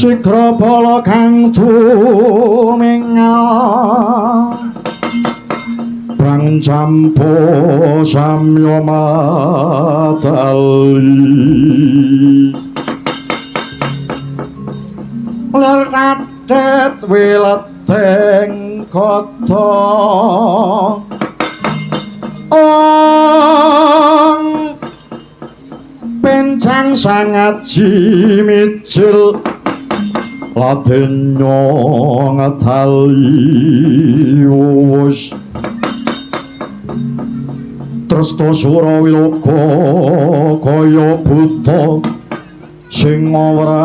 Sikra bala kang tumingal Prang campo samya matali Ler kadet wileteng kota Ong pencang sangat jimicil Ladenya ngatali wus Tresta Surawiloka kaya buta sing ngawragil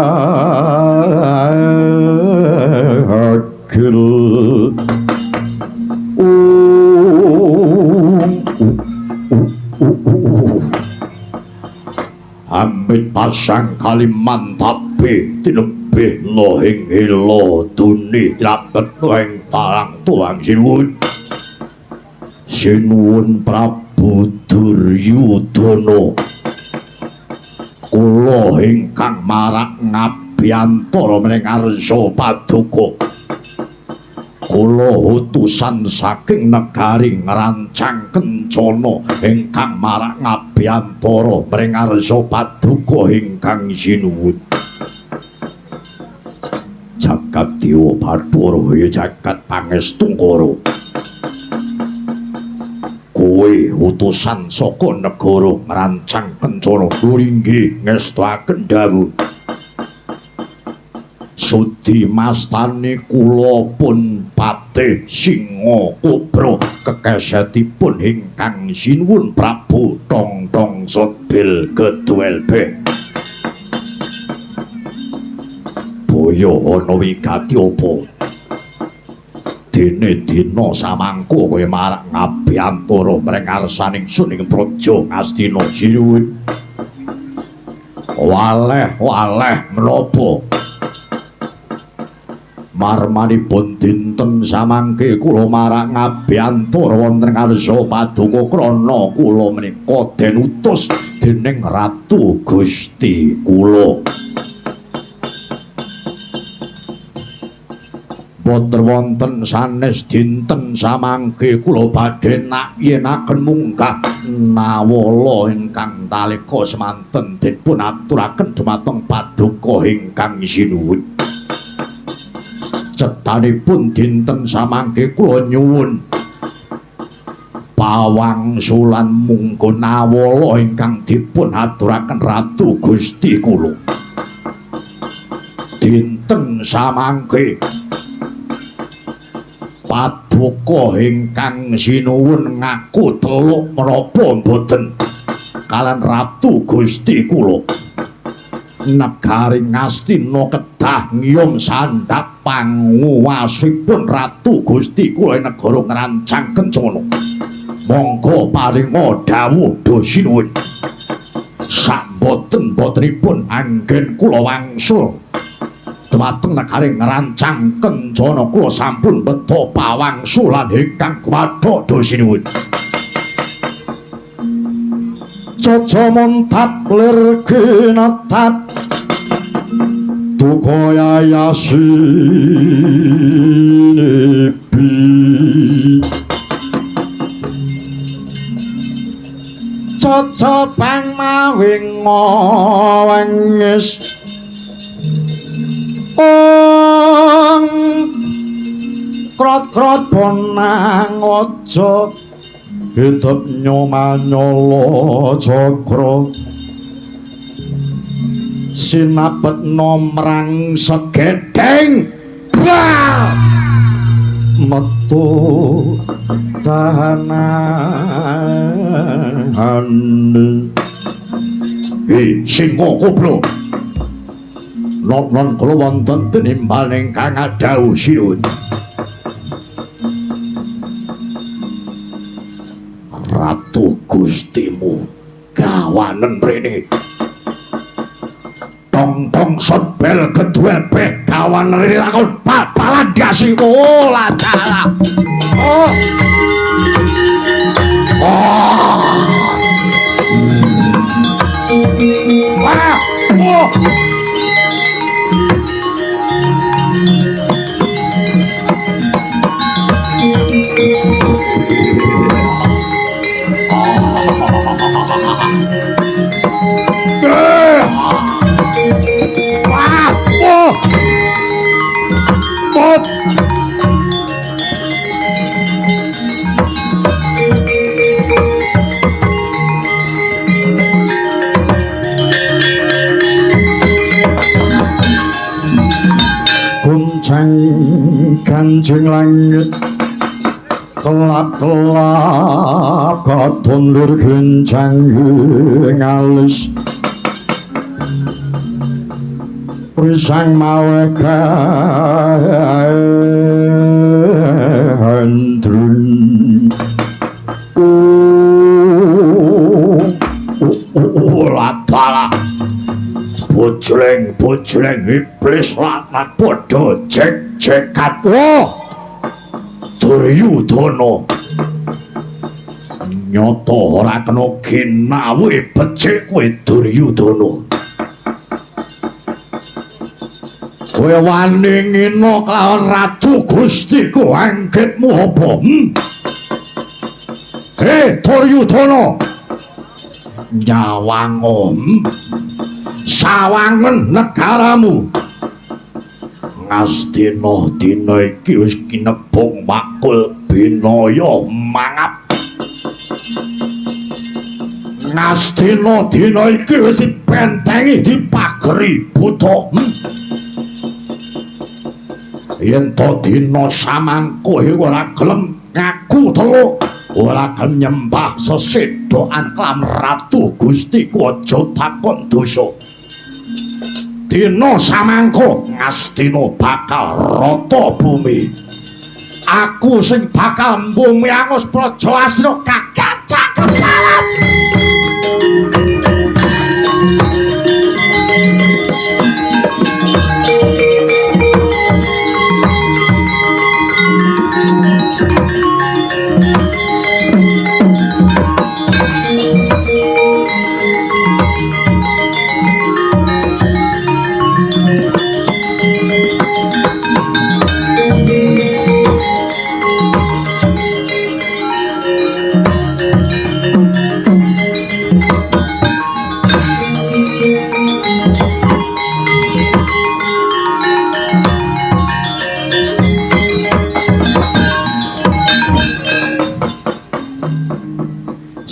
Amit pasang Kalimantabe tinebih lohing helo duni tiraket ing talang tuang Sinuwun Prabu Duryudana kula ingkang marak ngabiyantara mening Arsa Paduka kula utusan saking negari Ngrancang Kencana ingkang marak ngabiyantara mening Arsa Paduka ingkang sinuwun jagat dewa Bathara ya jagat pangestungkara kowe utusan saka negara Ngrancang Kencana nuringgi ngestuaken dawuh Sudi mastani kula pun patih Singa Kobra kekesetipun ingkang sinuwun Prabu Tongtong Sotbil Keduel Beh Boyo ana wigati apa dene dina samangko kowe marak ngabiyantara mring ngarsaning suning praja Ngastina sinuwun waleh menapa marmanipun dinten samangke kula marak ngabiyantara wonten Arsa Paduka krana kula menika den utus dening Ratu Gusti kula boten wonten sanes dinten samangke kula badhe yenaken munggah nawala ingkang talika semanten dipun aturaken dumateng Paduka ingkang sinuwun cetanipun dinten samangke kula nyuwun pawangsulan munggo nawala ingkang dipun aturaken Ratu Gusti kula dinten samangke Paduka ingkang sinuwun ngaku teluk menapa mboten kalan Ratu Gusti kula negari Ngastina kedah ngiyom sandhap panguwasipun Ratu Gusti kula ing negara Ngrancang Kencana monggo paringa dawuh do sinuwun samboten-botenipun anggen kula wangsul dumateng negari Ngrancang Kencana kula sampun beto pawangsulan ingkang kuwatha do sinuwun Caca montap lir kinetap Tukoya yasinipi Caca bang mawing ngawengis krot-krot bonang aja hidup nyomanyala cakra sinapet nomrang segedeng metu dahanan Singa Kobra non kula wonten tinimbal ingkang adhawuh sinuwun Ratu Gustimu gawanen mrene Tongtong Sotbil Keduel Beh gawanen mrene lakon babalan dasi olah dalah kencang Kanjeng langit kelap-kelap katon lir kencang ngalus Risang mawe kahandrun latala bojleng iblis laknat padha jek-jekat Duryudana nyata ora kena ginawe becik kowe Duryudana kowe wani ngina kelawan Ratu Gustiku anggitmu apa Duryudana nyawang sawangen negaramu Ngastina dina iki wis kinebung makul binaya mangap Ngastina dina iki wis dibentengi dipageri buta yen to dina samangko ora gelem ngaku teluk ora gelem nyembah sesedokan klam Ratu Gustiku aja takon dosa dina samangko Ngastina bakal rata bumi aku sing bakal mbumi angus praja Astina kagacak kepalan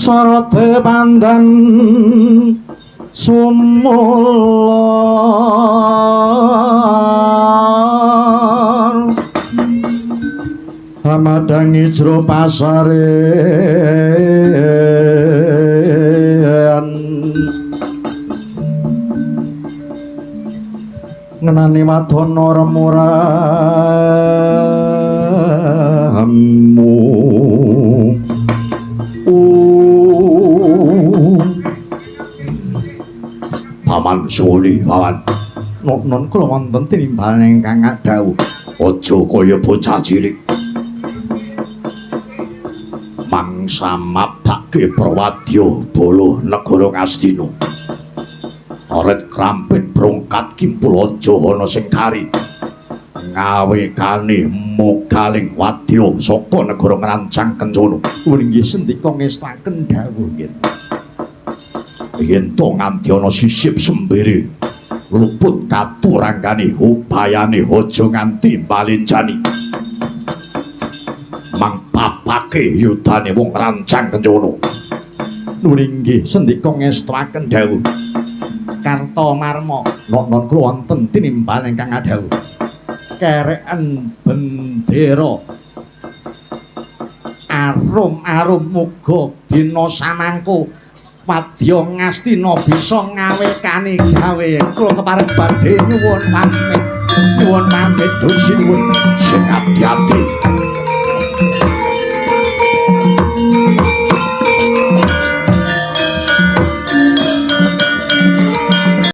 Sarate pandan sumulon hamadangi jero pasarean ngenani wadana remuramu Paman Suli paman non kula wonten tinimbalan ingkang adhau aja kaya bocah cilik mangsa mabake prawadya bala negara Ngastina oret krampit brongkat kimpul aja ana sing kari ngawekane mogaling wadya saka negara Ngrancang Kencana inggih sendika ngestaken dawuh nggih yen to nganti ana sisip sembere luput katuranggane ubayane aja nganti balenjani mangpapake yudane wong Ngrancang Kencana nuringgih sendika ngestaken dawuh Kartamarma non kula wonten tinimbal ingkang adhawuh kereken bendera arum-arum muga dina samangko wadya Ngastina bisa ngawekani gawe kula kepareng badhe nyuwun pamit Duh sinuwun sing ati-ati